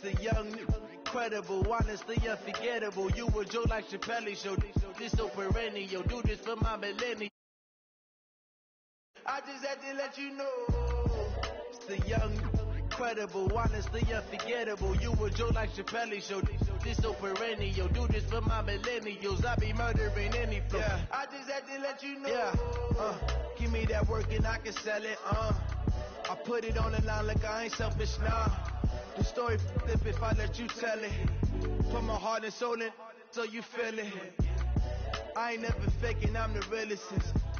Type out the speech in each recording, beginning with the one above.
The young, incredible, honestly unforgettable. You were Joe like Chappelle show. This so perennial. Do this for my millennial. I just had to let you know. The young, incredible, honestly unforgettable. You were Joe like Chappelle show. This so perennial. Do this for my millennials. I be murdering any flow. Yeah. I just had to let you know. Yeah. Give me that work and I can sell it. I put it on the line like I ain't selfish now. The story flip if I let you tell it. Put my heart and soul in so you feel it. I ain't never faking, I'm the realest.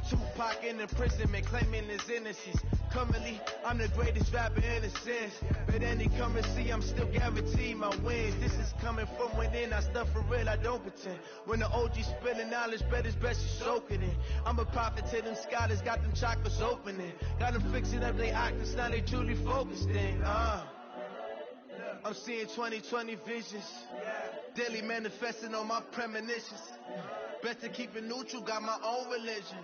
Tupac in imprisonment, claiming his innocence. Currently, I'm the greatest rapper in a sense. But any currency, I'm still guaranteed my wins. This is coming from within, I stuff for real, I don't pretend. When the OG spilling knowledge, bet it's best you soak it in. I'm a prophet to them scholars, got them chakras opening. Got them fixing up their actors, now they truly focused in. I'm seeing 2020 visions. Daily manifesting on my premonitions. Better keep it neutral, got my own religion.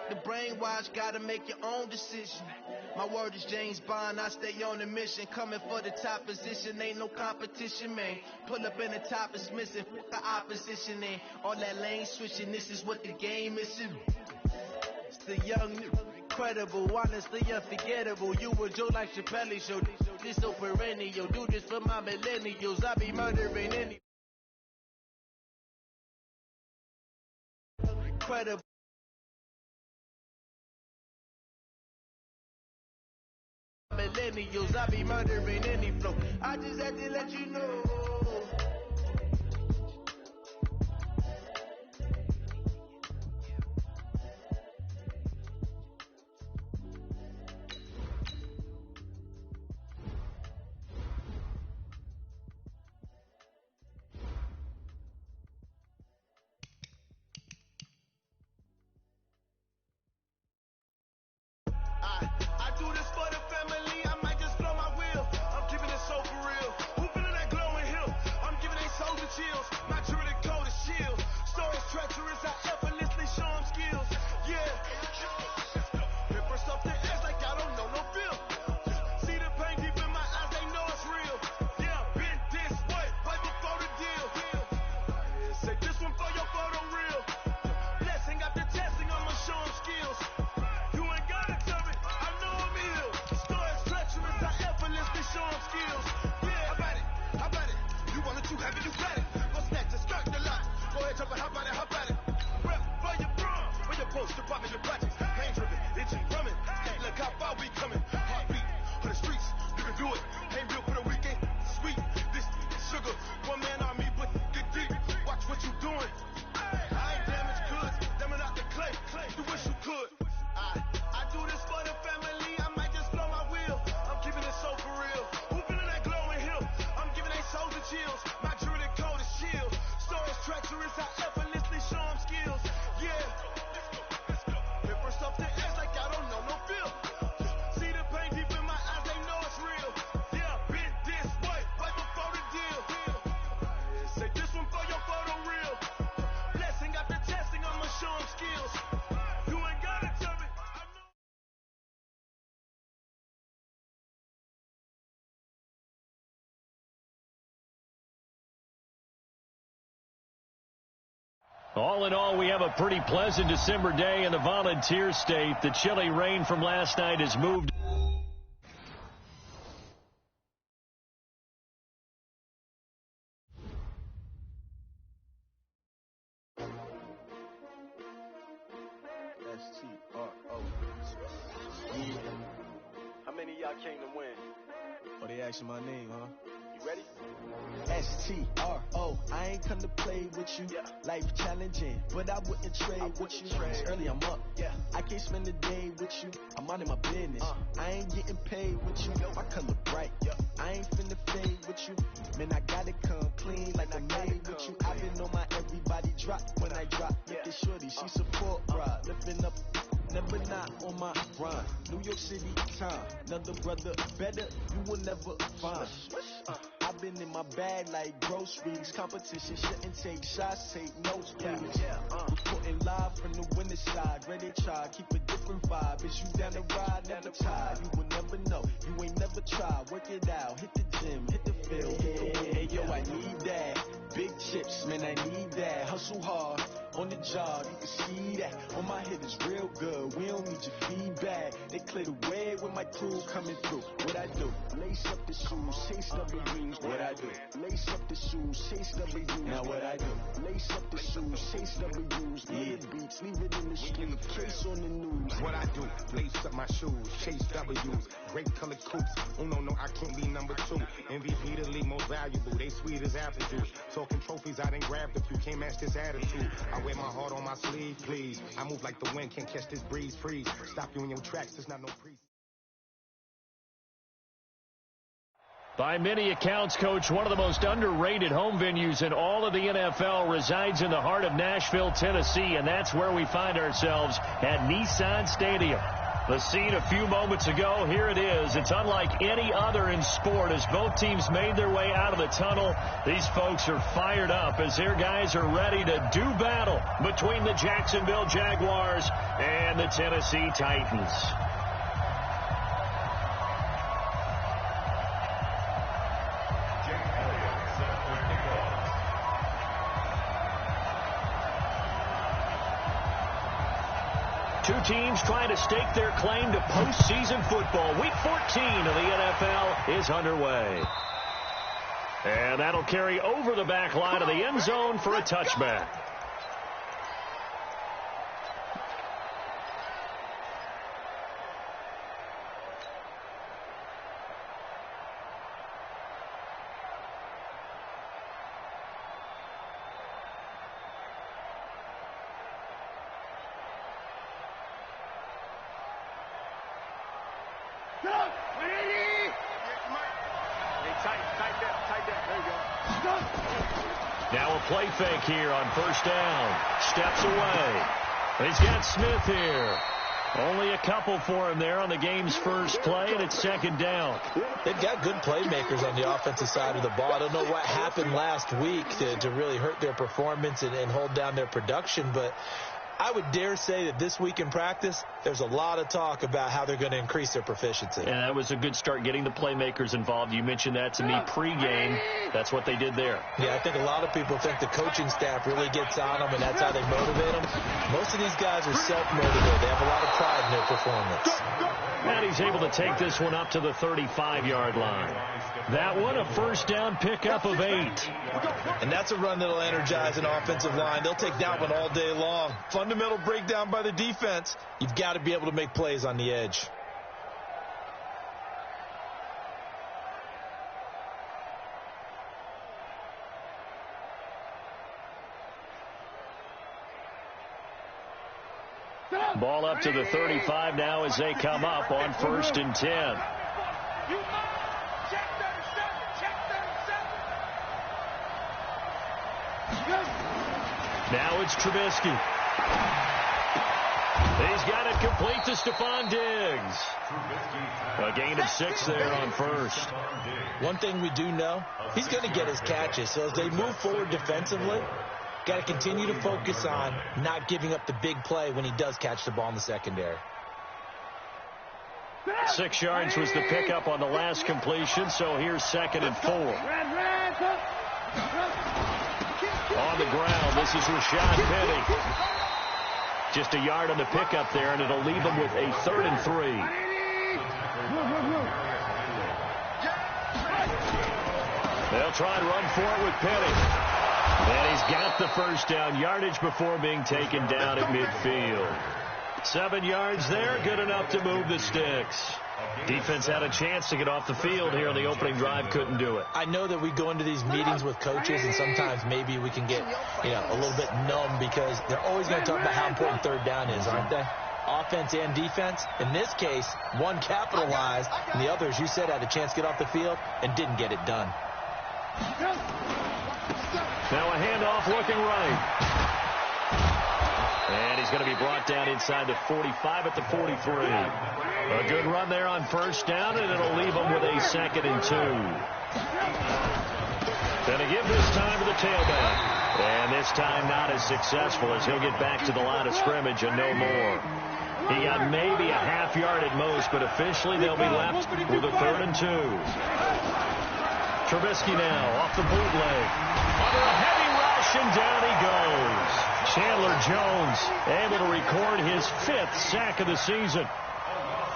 The brainwash, gotta make your own decision. My word is James Bond, I stay on a mission. Coming for the top position, ain't no competition, man. Pull up in the top is missing, fuck the opposition, and all that lane switching, this is what the game is. It's the young, incredible, honestly unforgettable. You were Joe like Chappelle show. This so perennial. Do this for my millennials. I be murdering any. Incredible. Millennials, I be murdering any flow. I just had to let you know. I do this for the family, I might just blow my wheel. I'm keeping it so for real. Who feeling that glowing hill? I'm giving they soldier chills. My jewelry coat is shield. Stories treacherous, I effortlessly show them skills. Yeah. Hit first off the edge like I don't know no feel. See the pain deep in my eyes, they know it's real. Yeah, been this way, right before the deal. Say this one for your photo reel. Blessing after testing, I'ma show them skills. You ain't gotta tell me, I know I'm ill. Stories treacherous, I effortlessly show them skills. Yeah, how about it? You want it, you have it, you got it. Go snatch it, skirt the lot. Go ahead, jump it, how about it? Rep for your bro, for your post, department, your projects. Pain driven, itching, drumming. Hey, look how far we coming. Heartbeat for the streets, you can do it. Ain't built for the weekend, sweet. This sugar, one man army, but get deep. Watch what you doing. I ain't damaged goods, damn it out the clay. You wish you could. I do this for the family, I might just blow my wheel. I'm keeping it so for real. Who feeling that glowing hill? I'm giving they soldier chills. My jewelry coat is shield. Stories treacherous, I effortlessly show them skills. Yeah. Hit first off the edge like I don't know no feel. See the pain deep in my eyes, they know it's real. Yeah, been this way, right before the deal. Say this one for your photo reel. Blessing after testing, I'ma show them skills. You ain't gotta tell me. I know. All in all, we have a pretty pleasant December day in the Volunteer State. The chilly rain from last night has moved. S-T-R-O. Yeah. How many of y'all came to win? Oh, they asking my name, huh? You ready? S-T-R-O. I ain't come to play with you. Yeah. Life challenging, but I wouldn't trade with you. It's early, I'm up. Yeah. I can't spend the day with you. I'm minding my business. I ain't getting paid with you. My color bright. Yeah. I ain't finna fade with you. Man, I gotta come clean like I made with you. I've been on my everybody drop when I drop. Look at shorty, she support ride. Lifting up, never not on my grind. New York City time, another brother better, you will never find. I've been in my bag like groceries. Competition shouldn't take shots, take notes, please. Reporting live from the winter side. Ready to try, keep a different vibe. Is you down the ride, never tired. You will never know, you ain't never tried. Work it out, hit the gym, hit the field. Hey, yo, I need that. Big chips, man, I need that. Hustle hard, on the job, you can see that. On my head is real good, we don't need your feedback. They clear the way with my crew coming through. What I do? Lace up the shoes, chase W's. What I do? Lace up the shoes, chase W's. Now what I do? Lace up the shoes, chase W's. Yeah, beats, leave it in the street, case on the news. What I do? Lace up my shoes, chase W's. Great colored coops. Oh no, I can't be number 2. MVP the league most valuable. They sweet as apple juice. Talking trophies, I didn't grab the few. Can't match this attitude. I wear my heart on my sleeve, please. I move like the wind, can't catch this breeze, freeze. Stop you in your tracks, there's not no pre. By many accounts, Coach, one of the most underrated home venues in all of the NFL resides in the heart of Nashville, Tennessee, and that's where we find ourselves at Nissan Stadium. The scene a few moments ago, here it is. It's unlike any other in sport as both teams made their way out of the tunnel. These folks are fired up as their guys are ready to do battle between the Jacksonville Jaguars and the Tennessee Titans. Two teams trying to stake their claim to postseason football. Week 14 of the NFL is underway. And that'll carry over the back line of the end zone for a touchback. Now a play fake here on first down. Steps away. He's got Smith here. Only a couple for him there on the game's first play, and it's second down. They've got good playmakers on the offensive side of the ball. I don't know what happened last week to really hurt their performance and hold down their production, but I would dare say that this week in practice, there's a lot of talk about how they're going to increase their proficiency. And that was a good start getting the playmakers involved. You mentioned that to me pregame. That's what they did there. Yeah, I think a lot of people think the coaching staff really gets on them, and that's how they motivate them. Most of these guys are self-motivated. They have a lot of pride in their performance. And he's able to take this one up to the 35-yard line. That one, a first down pickup of 8. And that's a run that'll energize an offensive line. They'll take that one all day long. Fundamental breakdown by the defense. You've got to be able to make plays on the edge. Ball up to the 35 now as they come up on first and 10. Now it's Trubisky. He's got it complete to Stephon Diggs. A gain of 6 there on first. One thing we do know, he's going to get his catches. So as they move forward defensively, got to continue to focus on not giving up the big play when he does catch the ball in the secondary. 6 yards was the pickup on the last completion, so here's second and 4. On the ground, this is Rashad Penny. Just a yard on the pickup there, and it'll leave him with a 3rd and 3. They'll try and run for it with Penny. And he's got the first down yardage before being taken down at midfield. 7 yards there, good enough to move the sticks. Defense had a chance to get off the field here on the opening drive, couldn't do it. I know that we go into these meetings with coaches, and sometimes maybe we can get, a little bit numb because they're always going to talk about how important third down is, aren't they? Offense and defense. In this case, one capitalized, and the other, as you said, had a chance to get off the field and didn't get it done. Now a handoff looking right. And he's going to be brought down inside the 45 at the 43. A good run there on first down, and it'll leave him with a 2nd and 2. Then to give this time to the tailback. And this time not as successful as he'll get back to the line of scrimmage and no more. He got maybe a half yard at most, but officially they'll be left with a 3rd and 2. Trubisky now off the bootleg. Under a heavy rush, and down he goes. Chandler Jones able to record his 5th sack of the season.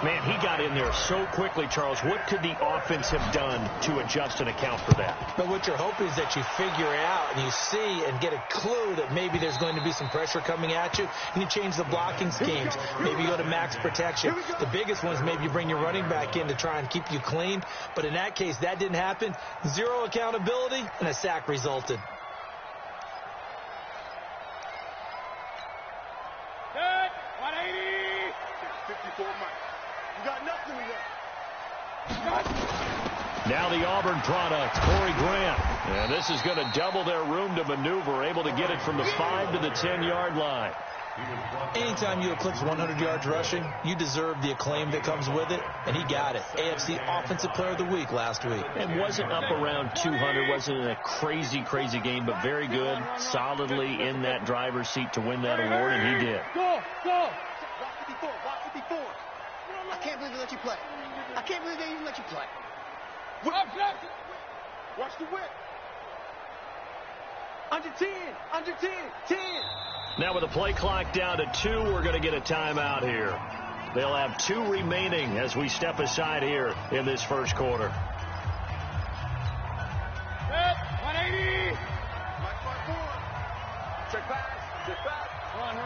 Man, he got in there so quickly, Charles. What could the offense have done to adjust and account for that? But what you're hoping is that you figure it out and you see and get a clue that maybe there's going to be some pressure coming at you, and you change the blocking schemes. Maybe you go to max protection. The biggest one is maybe you bring your running back in to try and keep you clean. But in that case, that didn't happen. 0 accountability, and a sack resulted. Good. 180. 54 miles. You got nothing to run. Now the Auburn product, Corey Grant. And this is going to double their room to maneuver, able to get it from the 5 to the 10-yard line. Anytime you eclipse 100 yards rushing, you deserve the acclaim that comes with it, and he got it. AFC Offensive Player of the Week last week. And wasn't up around 200, wasn't in a crazy game, but very good, solidly in that driver's seat to win that award, and he did. Go. Block 54. Block 54. I can't believe they let you play. I can't believe they even let you play. Watch the whip. Under 10. Under 10. 10. Now with the play clock down to 2, we're going to get a timeout here. They'll have 2 remaining as we step aside here in this first quarter. 180. Mike 5-4. Check back. Run.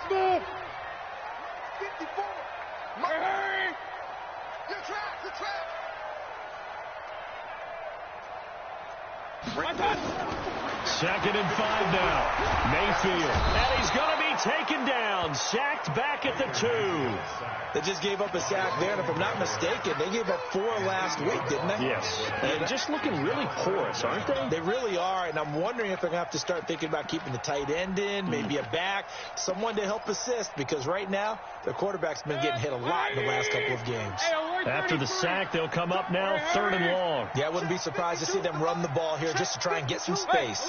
Smooth. 54. Hurry. Your track. 2nd and 5 now. Mayfield. And he's going to be taken down. Sacked back at the 2. They just gave up a sack there, and if I'm not mistaken, they gave up 4 last week, didn't they? Yes. And just looking really porous, aren't they? They really are, and I'm wondering if they're going to have to start thinking about keeping the tight end in, maybe a back, someone to help assist, because right now their quarterback's been getting hit a lot in the last couple of games. After the sack, they'll come up now 3rd and long. Yeah, I wouldn't be surprised to see them run the ball here just to try and get some space.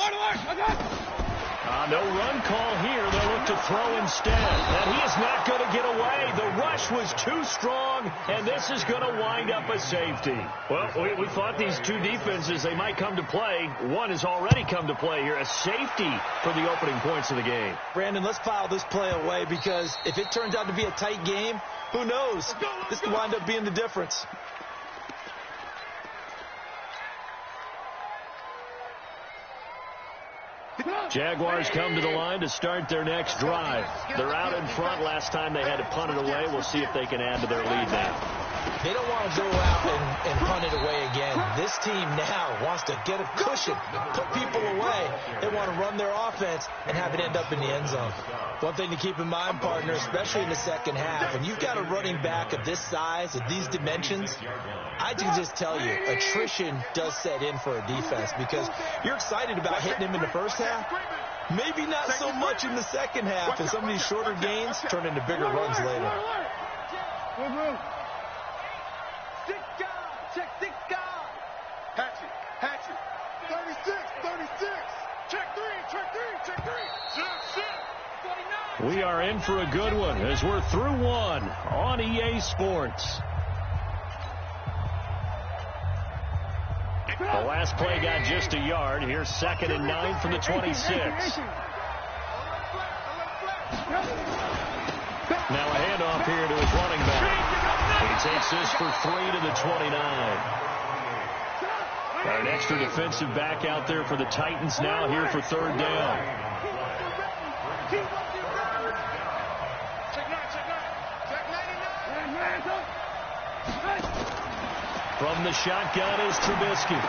No run call here. They'll look to throw instead. And he is not going to get away. The rush was too strong, and this is going to wind up a safety. Well, we thought these 2 defenses, they might come to play. One has already come to play here. A safety for the opening points of the game. Brandon, let's file this play away, because if it turns out to be a tight game, who knows? This could wind up being the difference. Jaguars come to the line to start their next drive. They're out in front. Last time they had to punt it away. We'll see if they can add to their lead now. They don't want to go out and punt it away again. This team now wants to get a cushion, put people away. They want to run their offense and have it end up in the end zone. One thing to keep in mind, partner, especially in the second half, when you've got a running back of this size, of these dimensions, I can just tell you, attrition does set in for a defense, because you're excited about hitting him in the first half. Maybe not so much in the second half, and some of these shorter gains turn into bigger runs later. Check 6 guys. Hatchet. 36. Check 3. 49. We are in for a good one as we're through 1 on EA Sports. The last play got just a yard. Here's 2nd and 9 from the 26. Now a handoff here to his running back. He takes this for 3 to the 29. Got an extra defensive back out there for the Titans now here for 3rd down. From the shotgun is Trubisky.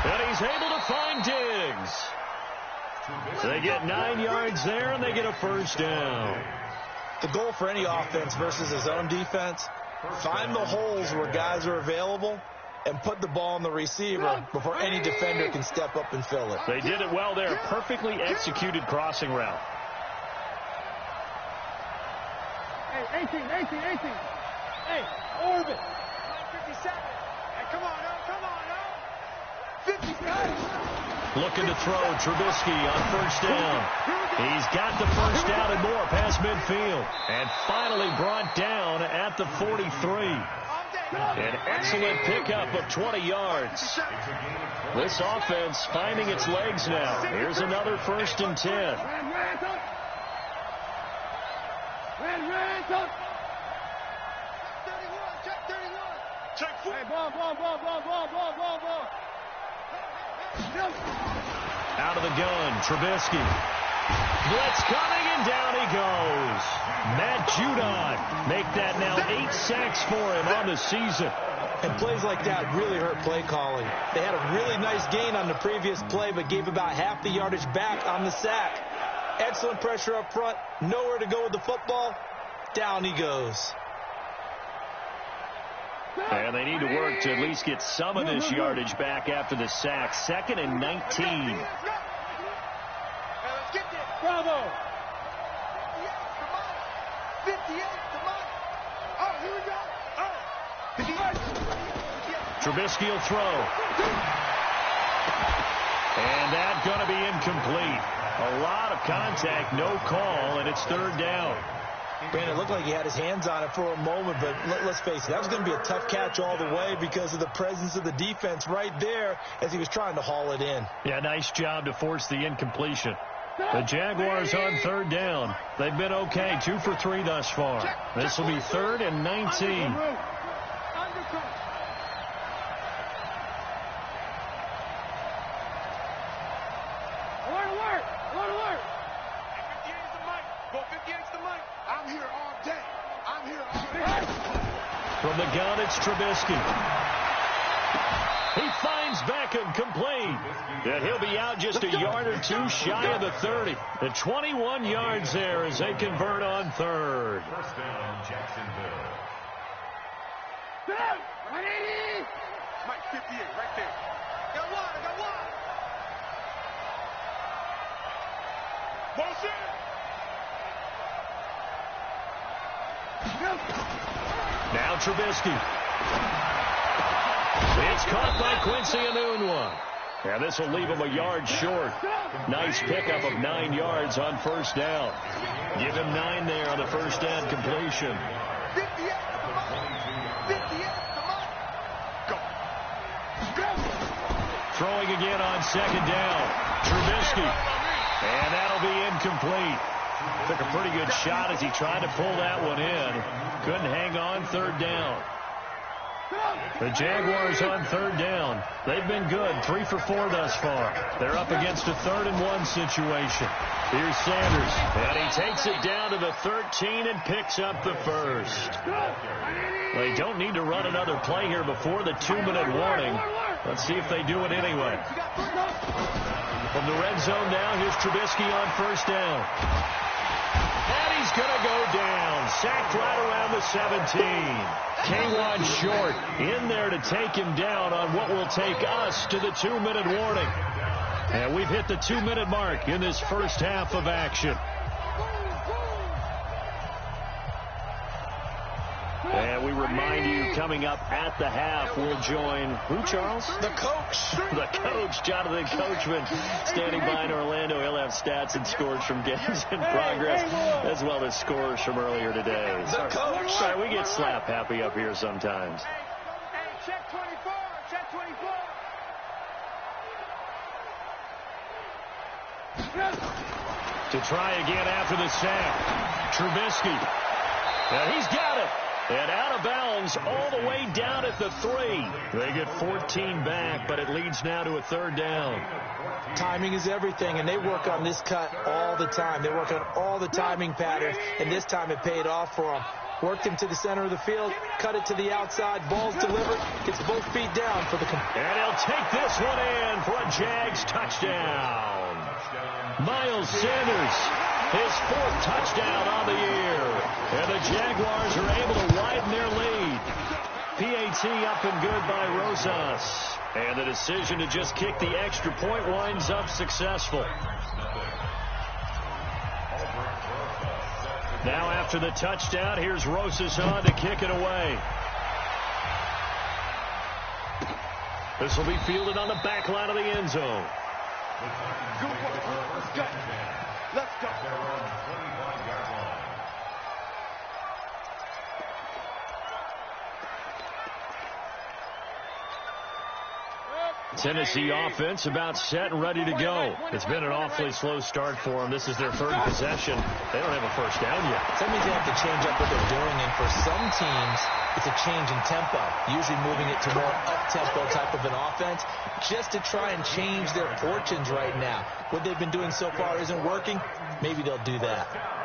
And he's able to find Diggs. So they get 9 yards there, and they get a 1st down. The goal for any offense versus his own defense, find the holes where guys are available and put the ball on the receiver before any defender can step up and fill it. They did it well there. Perfectly executed crossing route. Hey, 18. Hey, orbit. 57. Hey, come on now. Looking to throw, Trubisky on first down. He's got the first down and more past midfield. And finally brought down at the 43. An excellent pickup of 20 yards. This offense finding its legs now. Here's another 1st and 10. Out of the gun, Trubisky. Blitz coming, and down he goes. Matt Judon make that now 8 sacks for him on the season. And plays like that really hurt play calling. They had a really nice gain on the previous play, but gave about half the yardage back on the sack. Excellent pressure up front. Nowhere to go with the football. Down he goes. And they need to work to at least get some of this yardage back after the sack. 2nd and 19. Bravo. 58, come on. Oh, here we go. Trubisky will throw. And that's going to be incomplete. A lot of contact, no call, and it's 3rd down. Brandon, it looked like he had his hands on it for a moment, but let's face it, that was going to be a tough catch all the way because of the presence of the defense right there as he was trying to haul it in. Yeah, nice job to force the incompletion. The Jaguars on 3rd down. They've been okay, 2 for 3 thus far. This will be 3rd and 19. From the gun, it's Trubisky. He finds Beckham complete. And he'll be out just a yard or 2 shy of the 30. The 21 yards there as they convert on 3rd. First down, Jacksonville. Mike, 58, right there. Got one. Motion. Now Trubisky. It's caught by Quincy Enunwa. And this will leave him a yard short. Nice pickup of 9 yards on first down. Give him 9 there on the first down completion. 58, come on. 58, come on. Go. Throwing again on second down. Trubisky. And that'll be incomplete. Took a pretty good shot as he tried to pull that one in. Couldn't hang on, 3rd down. The Jaguars on 3rd down. They've been good, 3 for 4 thus far. They're up against a 3rd and 1 situation. Here's Sanders, and he takes it down to the 13 and picks up the first. They don't need to run another play here before the 2-minute warning. Let's see if they do it anyway. From the red zone now, here's Trubisky on first down. And he's going to go down. Sacked right around the 17. K1 short in there to take him down on what will take us to the 2-minute warning. And we've hit the 2-minute mark in this first half of action. And we remind you, coming up at the half, we'll join who, Charles? The coach. The coach, Jonathan Coachman, standing by in Orlando. He'll have stats and scores from games in progress, as well as scores from earlier today. The coach. Sorry, we get slap happy up here sometimes. Hey, check 24. Check 24. To try again after the sack. Trubisky. And he's got it. And out of bounds all the way down at the 3. They get 14 back, but it leads now to a 3rd down. Timing is everything, and they work on this cut all the time. They work on all the timing patterns, and this time it paid off for them. Worked him to the center of the field, cut it to the outside, ball's delivered, gets both feet down for the... And he'll take this one in for a Jags touchdown. Miles Sanders, his 4th touchdown on the year. And the Jaguars are able to widen their lead. PAT up and good by Rosas. And the decision to just kick the extra point winds up successful. Now after the touchdown, here's Rosas on to kick it away. This will be fielded on the back line of the end zone. Good work. Let's go. Let's go. Tennessee offense about set and ready to go. It's been an awfully slow start for them. This is their third possession. They don't have a first down yet. That means they have to change up what they're doing, and for some teams, it's a change in tempo, usually moving it to more up-tempo type of an offense, just to try and change their fortunes right now. What they've been doing so far isn't working. Maybe they'll do that.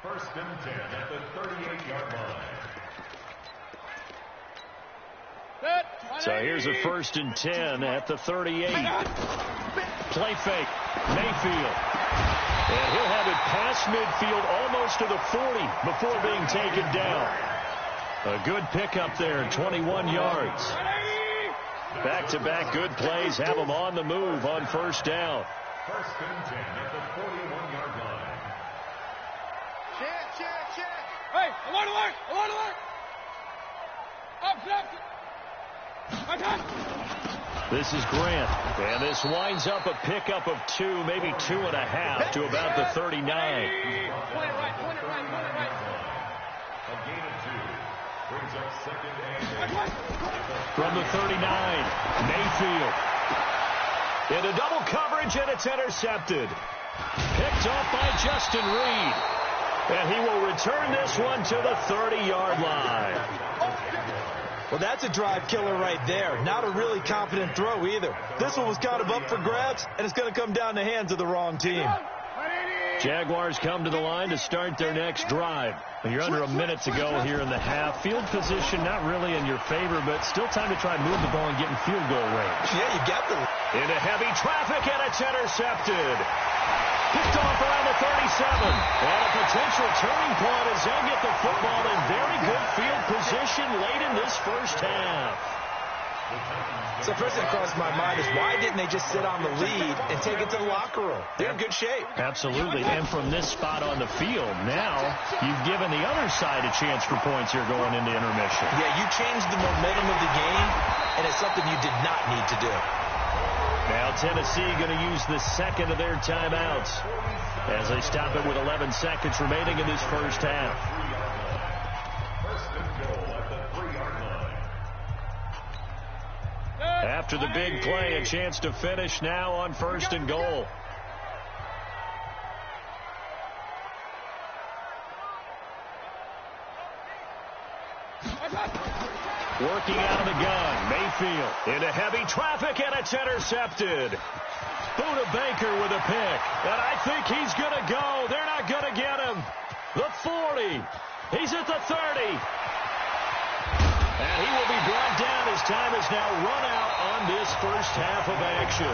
First and 10 at the 38-yard line. So here's a first and 10 at the 38. Play fake. Mayfield. And he'll have it past midfield almost to the 40 before being taken down. A good pickup there, 21 yards. Back-to-back good plays have them on the move on first down. First and 10 at the 41-yard line. Check. Hey, alert. Up. This is Grant, and this winds up a pickup of 2, maybe 2.5 to about the 39. Point it right. A gain of 2 brings up second and 8. From the 39, Mayfield. Into double coverage, and it's intercepted. Picked off by Justin Reed. And he will return this one to the 30-yard line. Well, that's a drive killer right there. Not a really confident throw either. This one was kind of up for grabs, and it's going to come down the hands of the wrong team. Jaguars come to the line to start their next drive. You're under a minute to go here in the half. Field position not really in your favor, but still time to try and move the ball and get in field goal range. Yeah, you got the... Into heavy traffic, and it's intercepted. Picked off around the 37. And a potential turning point as they'll get the football in very good field position late in this first half. So first thing that crossed my mind is why didn't they just sit on the lead and take it to the locker room? They're in good shape. Absolutely. And from this spot on the field, now you've given the other side a chance for points here going into intermission. Yeah, you changed the momentum of the game, and it's something you did not need to do. Now Tennessee going to use the second of their timeouts as they stop it with 11 seconds remaining in this first half. First and goal at the 3-yard line. After the big play, a chance to finish now on first and goal. Working out of the gun, Mayfield into heavy traffic, and it's intercepted. Buda Baker with a pick, and I think he's going to go. They're not going to get him. The 40. He's at the 30. And he will be brought down as time is now run out on this first half of action.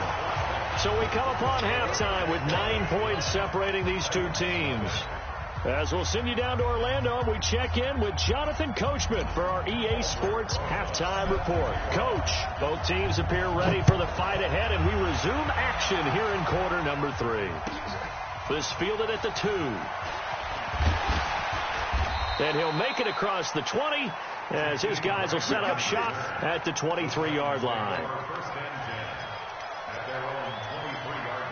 So we come upon halftime with 9 points separating these two teams. As we'll send you down to Orlando, we check in with Jonathan Coachman for our EA Sports Halftime Report. Coach, both teams appear ready for the fight ahead, and we resume action here in quarter number 3. This fielded at the 2. And he'll make it across the 20 as his guys will set up shop at the 23-yard line. First and 10 at their own 23-yard line.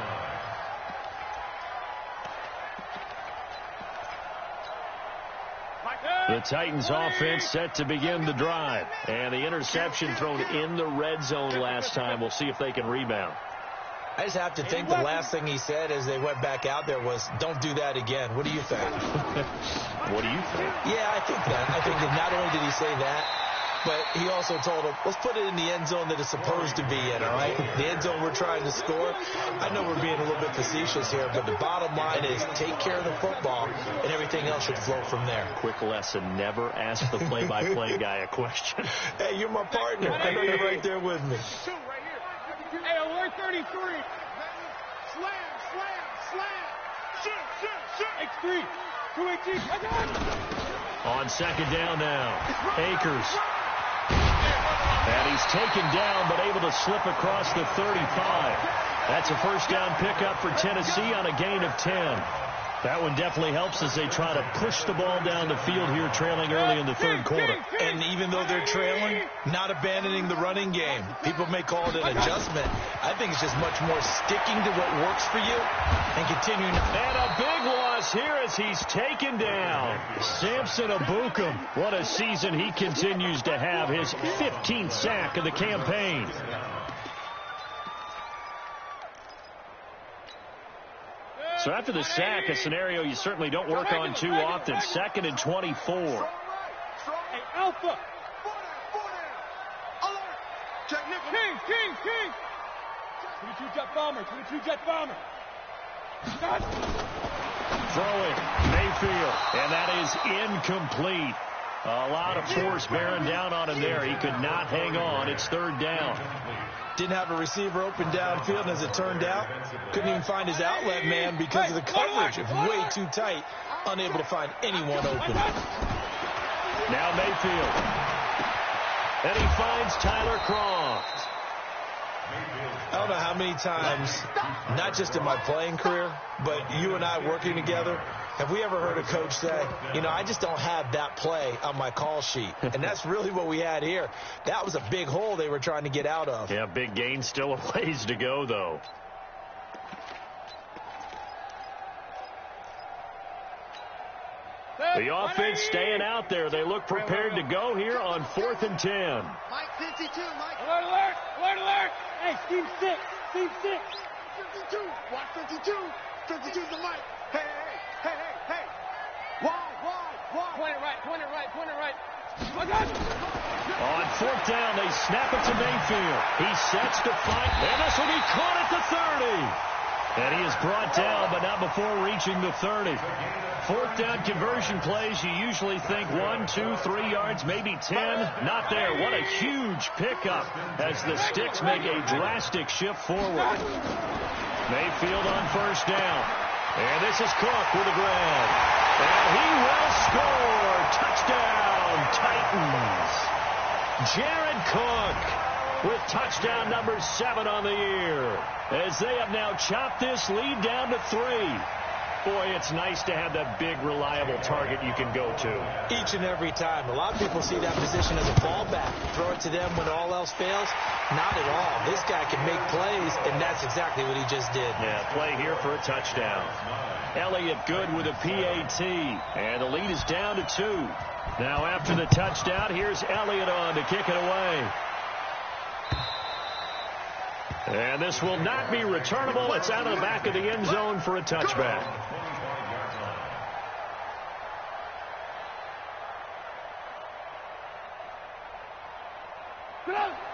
The Titans offense set to begin the drive. And the interception thrown in the red zone last time. We'll see if they can rebound. I just have to think the last thing he said as they went back out there was, don't do that again. What do you think? What do you think? Yeah, I think that. I think that not only did he say that, but he also told him, let's put it in the end zone that it's supposed to be in, all right? The end zone we're trying to score. I know we're being a little bit facetious here, but the bottom line is take care of the football, and everything else should flow from there. Quick lesson, never ask the play-by-play guy a question. Hey, you're my partner. I know you're right there with me. Two right here. Hey, alert 33. Slam. Shoot. X3. 218. On second down now, Akers. And he's taken down, but able to slip across the 35. That's a first down pickup for Tennessee on a gain of 10. That one definitely helps as they try to push the ball down the field here, trailing early in the third quarter. And even though they're trailing, not abandoning the running game. People may call it an adjustment. I think it's just much more sticking to what works for you and continuing. And a big loss here as he's taken down. Samson Abukum. What a season he continues to have. His 15th sack of the campaign. So after the sack, a scenario you certainly don't work on too often. 2nd and 24. Hey, Alpha. King. 22 jet bomber. Throwing, Mayfield, and that is incomplete. A lot of force bearing down on him there. He could not hang on. It's third down. Didn't have a receiver open downfield, and as it turned out, couldn't even find his outlet man because of the coverage. Way too tight, unable to find anyone open. Now Mayfield. And he finds Tyler Croft. I don't know how many times, not just in my playing career, but you and I working together, have we ever heard a coach say, I just don't have that play on my call sheet? And that's really what we had here. That was a big hole they were trying to get out of. Yeah, big gain, still a ways to go, though. The offense staying out there. They look prepared to go here on 4th and 10. Mike 52, Mike. Alert. Hey, Steve 6. 52. Watch 52. 52's the Mike. Hey. Wide. Point it right. On 4th down, they snap it to Mayfield. He sets to fight, and this will be caught at the 30. And he is brought down, but not before reaching the 30. 4th down conversion plays, you usually think 1, 2, 3 yards, maybe 10. Not there. What a huge pickup as the Sticks make a drastic shift forward. Mayfield on first down. And this is Cook with a grab. And he will score. Touchdown, Titans. Jared Cook with touchdown number 7 on the year, as they have now chopped this lead down to 3. Boy, it's nice to have that big, reliable target you can go to. Each and every time. A lot of people see that position as a fallback. Throw it to them when all else fails. Not at all. This guy can make plays, and that's exactly what he just did. Yeah, play here for a touchdown. Elliott good with a PAT, and the lead is down to 2. Now after the touchdown, here's Elliott on to kick it away. And this will not be returnable. It's out of the back of the end zone for a touchback.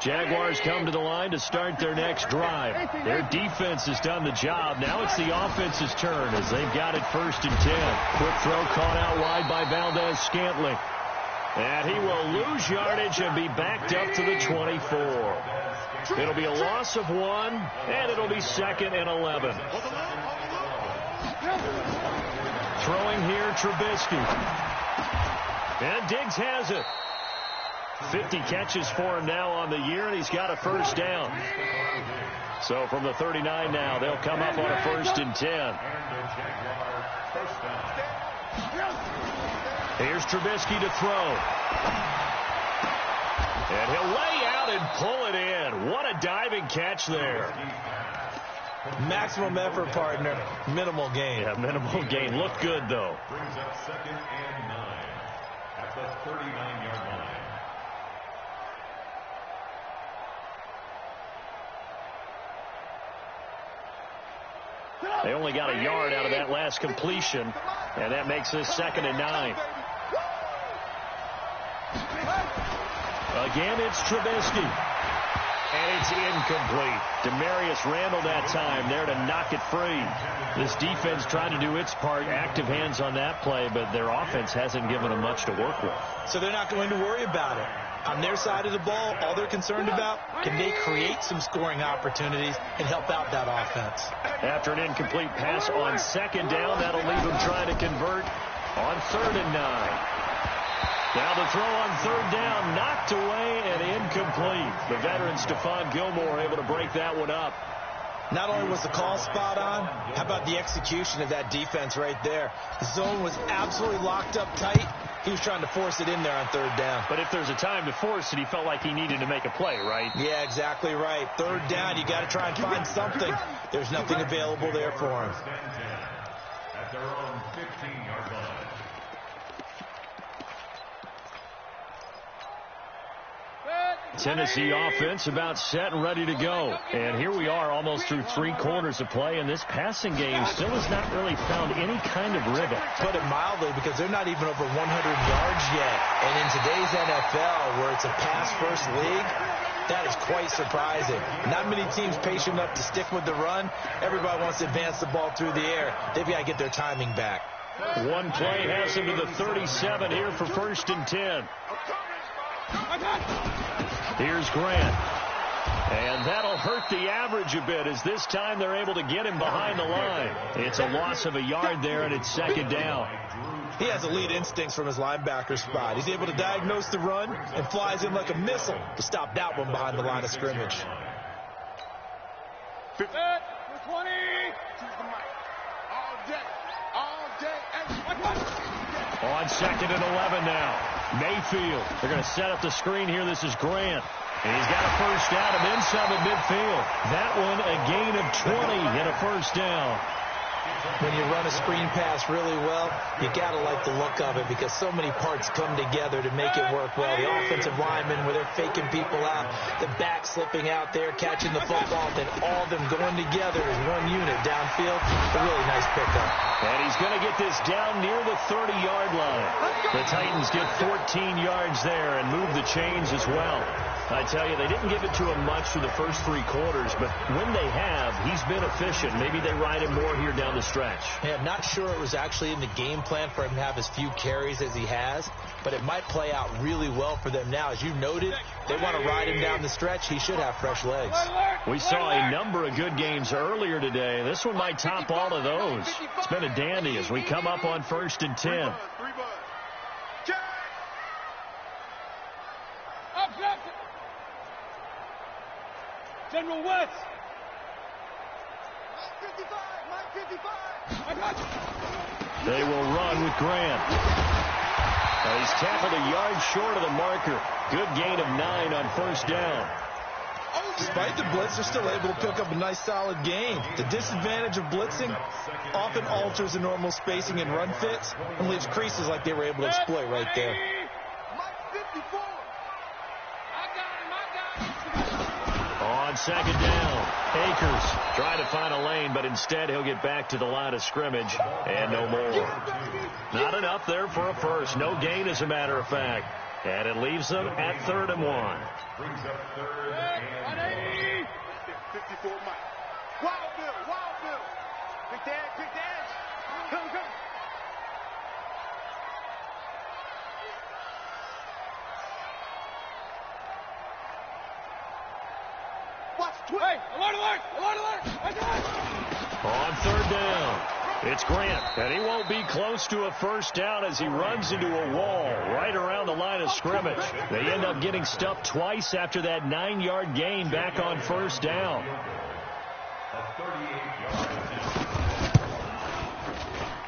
Jaguars come to the line to start their next drive. Their defense has done the job. Now it's the offense's turn as they've got it 1st and 10. Quick throw caught out wide by Valdez-Scantling. And he will lose yardage and be backed up to the 24. It'll be a loss of 1, and it'll be 2nd and 11. Throwing here, Trubisky. And Diggs has it. 50 catches for him now on the year, and he's got a first down. So from the 39 now, they'll come up on a 1st and 10. Here's Trubisky to throw. And he'll lay out and pull it in. What a diving catch there. Maximum effort, partner. Minimal gain. Yeah, minimal gain. Looked good, though. Brings up 2nd and 9 at the 39-yard line. They only got a yard out of that last completion, and that makes this 2nd and 9. A again, it's Trubisky. And it's incomplete. Demarius Randall that time there to knock it free. This defense trying to do its part. Active hands on that play, but their offense hasn't given them much to work with. So they're not going to worry about it. On their side of the ball, all they're concerned about, can they create some scoring opportunities and help out that offense? After an incomplete pass on second down, that'll leave them trying to convert on 3rd and 9. Now the throw on 3rd down, knocked away and incomplete. The veteran Stephon Gilmore able to break that one up. Not only was the call spot on, how about the execution of that defense right there? The zone was absolutely locked up tight. He was trying to force it in there on 3rd down. But if there's a time to force it, he felt like he needed to make a play, right? Yeah, exactly right. 3rd down, you got to try and find something. There's nothing available there for him. At their own 15-yard line. Tennessee offense about set and ready to go. And here we are almost through 3 quarters of play, and this passing game still has not really found any kind of rhythm. Put it mildly, because they're not even over 100 yards yet. And in today's NFL, where it's a pass-first league, that is quite surprising. Not many teams patient enough to stick with the run. Everybody wants to advance the ball through the air. They've got to get their timing back. One play has them to the 37 here for 1st and 10. Here's Grant. And that'll hurt the average a bit, as this time they're able to get him behind the line. It's a loss of a yard there, and it's 2nd down. He has elite instincts from his linebacker spot. He's able to diagnose the run and flies in like a missile to stop that one behind the line of scrimmage. 20. All day. On 2nd and 11 now. Mayfield. They're going to set up the screen here. This is Grant. And he's got a 1st down and then some at midfield. That one a gain of 20 and a 1st down. When you run a screen pass really well, you got to like the look of it, because so many parts come together to make it work well. The offensive linemen, where they're faking people out, the back slipping out there, catching the football, then all of them going together as one unit downfield. A really nice pickup. And he's going to get this down near the 30-yard line. The Titans get 14 yards there and move the chains as well. I tell you, they didn't give it to him much through the first 3 quarters, but when they have, he's been efficient. Maybe they ride him more here down the stretch. Yeah, I'm not sure it was actually in the game plan for him to have as few carries as he has, but it might play out really well for them now. As you noted, they want to ride him down the stretch. He should have fresh legs. We saw a number of good games earlier today. This one might top all of those. It's been a dandy as we come up on 1st and 10. General West. They will run with Grant. He's tackled a yard short of the marker. Good gain of 9 on 1st down. Despite the blitz, they're still able to pick up a nice solid gain. The disadvantage of blitzing often alters the normal spacing and run fits and leaves creases like they were able to exploit right there. On 2nd down, Akers trying to find a lane, but instead he'll get back to the line of scrimmage and no more. Not enough there for a first. No gain, as a matter of fact. And it leaves them at 3rd and 1. Brings up 3rd and 54 Mike. Wild Bill. Pick the edge. Come. Hey, alert! On 3rd down, it's Grant, and he won't be close to a first down as he runs into a wall right around the line of scrimmage. They end up getting stuffed twice after that 9-yard gain back on 1st down.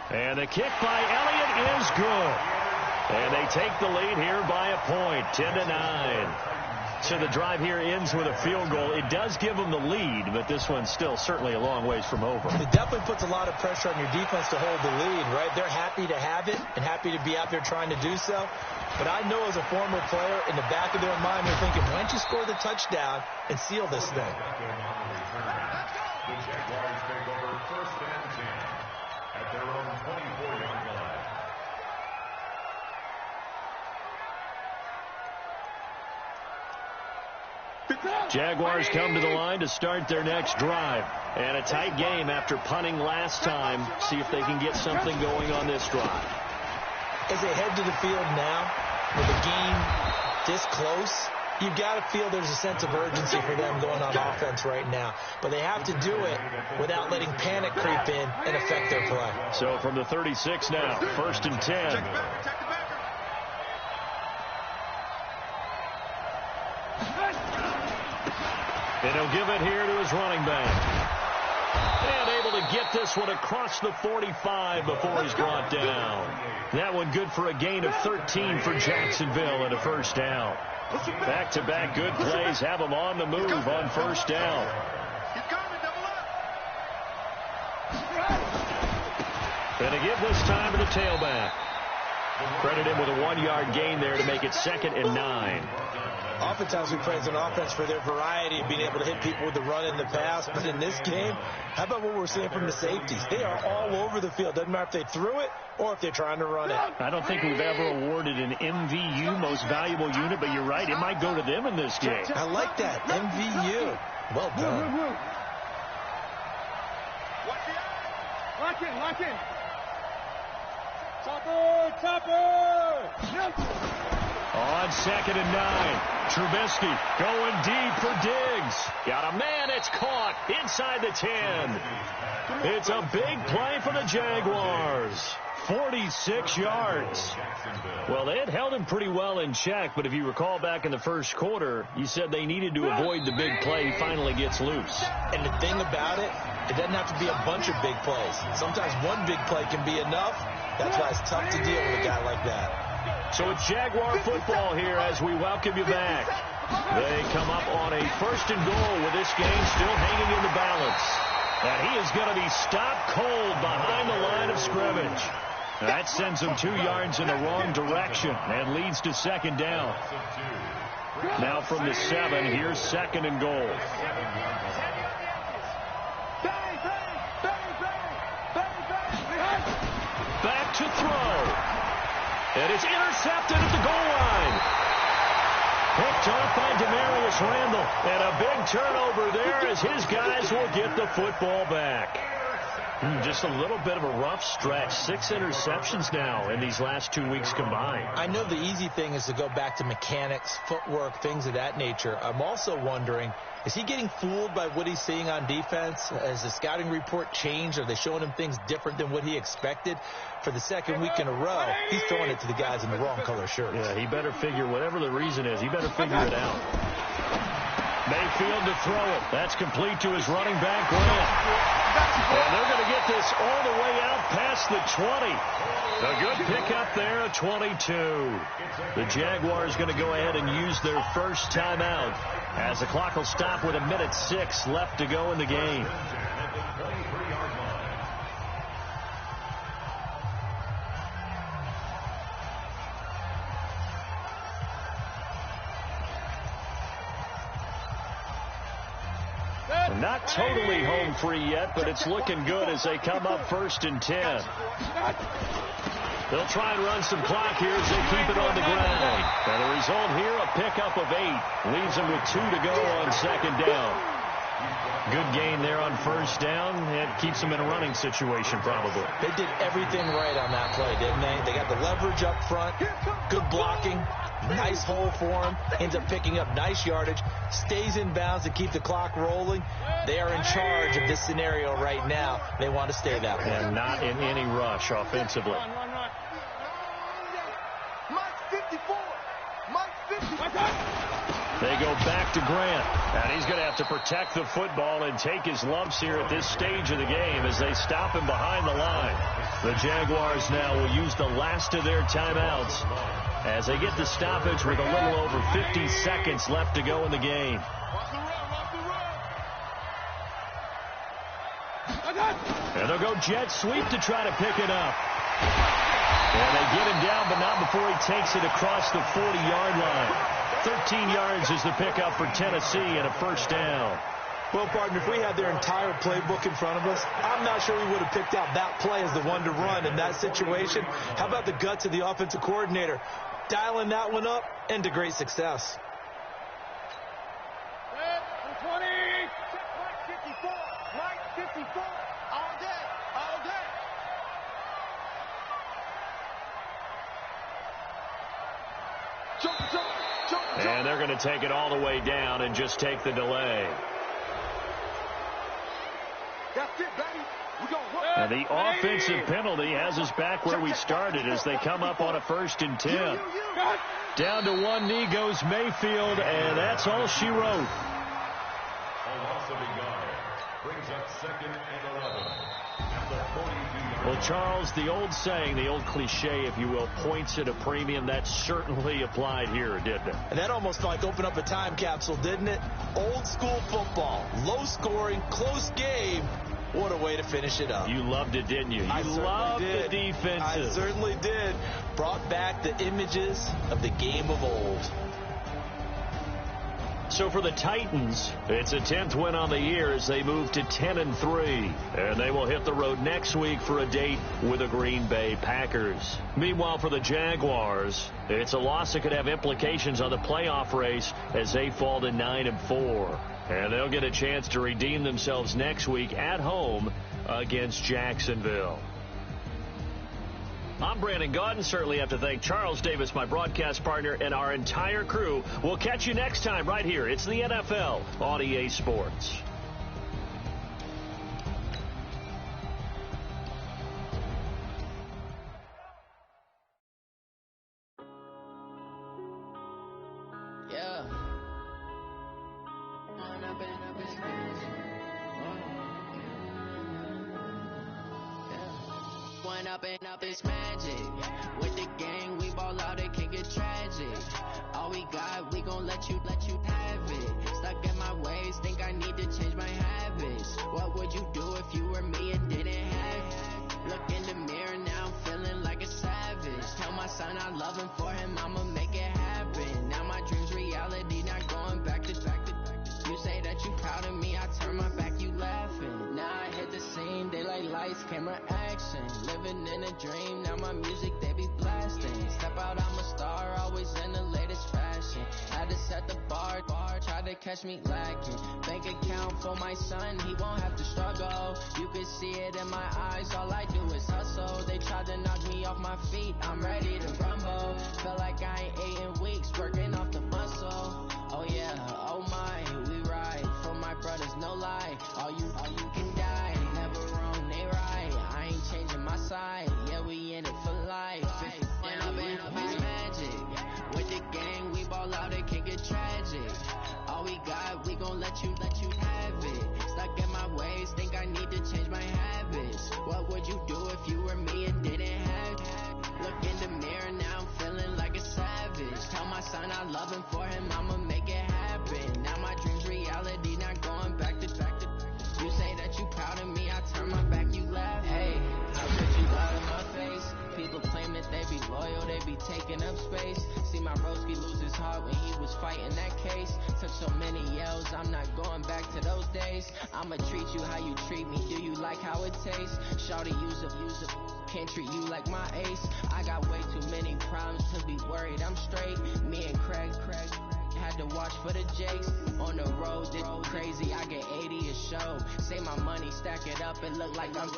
And the kick by Elliott is good. And they take the lead here by a point, 10-9. So the drive here ends with a field goal. It does give them the lead, but this one's still certainly a long ways from over. It definitely puts a lot of pressure on your defense to hold the lead, right? They're happy to have it and happy to be out there trying to do so. But I know as a former player, in the back of their mind, they're thinking, why don't you score the touchdown and seal this thing? The Jaguars take over 1st and 10 at their own 24-yard line. Jaguars come to the line to start their next drive. And a tight game after punting last time. See if they can get something going on this drive. As they head to the field now, with the game this close, you've got to feel there's a sense of urgency for them going on offense right now. But they have to do it without letting panic creep in and affect their play. So from the 36 now, 1st and 10. And he'll give it here to his running back. And able to get this one across the 45 before he's brought down. That one good for a gain of 13 for Jacksonville and a first down. Back-to-back good plays have them on the move on first down. And to give this time to the tailback. Credit him with a 1-yard gain there to make it 2nd and 9. Oftentimes we praise an offense for their variety of being able to hit people with the run and the pass. But in this game, how about what we're seeing from the safeties? They are all over the field. Doesn't matter if they threw it or if they're trying to run it. I don't think we've ever awarded an MVU, most valuable unit, but you're right. It might go to them in this game. I like that. MVU. Well done. Lock in, lock in. Chopper! On 2nd and 9. Trubisky going deep for Diggs. Got a man. It's caught inside the 10. It's a big play for the Jaguars. 46 yards. Well, they had held him pretty well in check, but if you recall back in the first quarter, you said they needed to avoid the big play. He finally gets loose. And the thing about it, it doesn't have to be a bunch of big plays. Sometimes one big play can be enough. That's why it's tough to deal with a guy like that. So it's Jaguar football here as we welcome you back. They come up on a 1st and goal with this game still hanging in the balance. And he is going to be stopped cold behind the line of scrimmage. That sends him 2 yards in the wrong direction and leads to 2nd down. Now from the 7, here's 2nd and goal. Back to throw. And it's intercepted at the goal line. Picked off by Demarius Randall. And a big turnover there as his guys will get the football back. Just a little bit of a rough stretch. 6 interceptions now in these last 2 weeks combined. I know the easy thing is to go back to mechanics, footwork, things of that nature. I'm also wondering, is he getting fooled by what he's seeing on defense? Has the scouting report changed? Are they showing him things different than what he expected? For the 2nd week in a row, he's throwing it to the guys in the wrong color shirts. Yeah, he better figure, whatever the reason is, he better figure it out. Mayfield to throw it. That's complete to his running back, Grant. And they're going to get this all the way out past the 20. A good pickup there at 22. The Jaguars going to go ahead and use their first timeout as the clock will stop with 1:06 left to go in the game. Not totally home free yet, but it's looking good as they come up 1st and 10. They'll try and run some clock here as they keep it on the ground. And the result here, a pickup of 8. Leaves them with 2 to go on 2nd down. Good gain there on 1st down. It keeps them in a running situation probably. They did everything right on that play, didn't they? They got the leverage up front, good blocking, nice hole for him, ends up picking up nice yardage, stays in bounds to keep the clock rolling. They are in charge of this scenario right now. They want to stay that way. And not in any rush offensively. They go back to Grant, and he's going to have to protect the football and take his lumps here at this stage of the game as they stop him behind the line. The Jaguars now will use the last of their timeouts as they get the stoppage with a little over 50 seconds left to go in the game. And they'll go jet sweep to try to pick it up. And they get him down, but not before he takes it across the 40-yard line. 13 yards is the pickup for Tennessee and a 1st down. Well, partner, if we had their entire playbook in front of us, I'm not sure we would have picked out that play as the one to run in that situation. How about the guts of the offensive coordinator? Dialing that one up into great success. 20. Mike 54. Mike 54. All day. All day. And they're going to take it all the way down and just take the delay. That's it, baby. And the offensive penalty has us back where we started as they come up on a 1st and 10. Down to one knee goes Mayfield, and that's all she wrote. A loss of a yard brings up 2nd and 11 at the 42-yard. Well, Charles, the old saying, the old cliche, if you will, points at a premium, that certainly applied here, didn't it? And that almost felt like open up a time capsule, didn't it? Old school football, low scoring, close game. What a way to finish it up. You loved it, didn't you? You loved the defenses. I certainly did. Brought back the images of the game of old. So for the Titans, it's a 10th win on the year as they move to 10-3. And they will hit the road next week for a date with the Green Bay Packers. Meanwhile, for the Jaguars, it's a loss that could have implications on the playoff race as they fall to 9-4. And they'll get a chance to redeem themselves next week at home against Jacksonville. I'm Brandon Gaudin. Certainly have to thank Charles Davis, my broadcast partner, and our entire crew. We'll catch you next time right here. It's the NFL on EA Sports. Yeah. One up and up is magic. With the gang, we ball out, it can get tragic. All we got, we gon' let you have it. Stuck in my ways, think I need to change my habits. What would you do if you were me and didn't have it? Look in the mirror, now I'm feeling like a savage. Tell my son I love him, for him I'ma make it happen. Now my dream's reality, not going back to. You say that you proud of me, I turn my back, you laughing. Now I hit the scene, daylight lights, camera action. Living in a dream, now my music, they be blasting. Step out, I'm a star, always in the latest fashion. Had to set the bar, try to catch me lacking. Bank account for my son, he won't have to struggle. You can see it in my eyes, all I do is hustle. They tried to knock me off my feet, I'm ready to rumble. Feel like I ain't ate in weeks, working off the muscle. Oh yeah, oh my, we ride for my brothers, no lie. All you can die, never wrong, they right. I ain't changing my side, yeah, we in it for life. When up and up is magic. With the gang, we ball out, it can get tragic. All we got, we gon' let you have it. Stuck in my ways, think I need to change my habits. What would you do if you were me and didn't have it? Look in the mirror, now I'm feeling like a savage. Tell my son I love him, for him I'ma make it happen. Now my dream's reality, not going back to. You say that you proud of me, I turn my back, you laugh. Hey, I put you out of my face. People claim that they be loyal, they be taking up space. See my broski lose his heart when he was fighting that case. Took so many yells, I'm not going back to those days. I'ma treat you how you treat me, do you like how it tastes? Shawty, use up, can't treat you like my ace. I got way too many problems to be worried, I'm straight. Me and Craig had to watch for the Jakes. On the road, did crazy, I get 80 a show. Say my money, stack it up, it look like I'm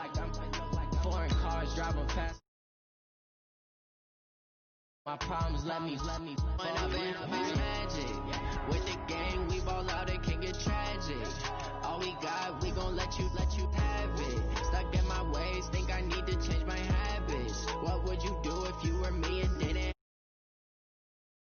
foreign cars driving past. My problems let me When up and up is magic. With the gang, we ball out, it can get tragic.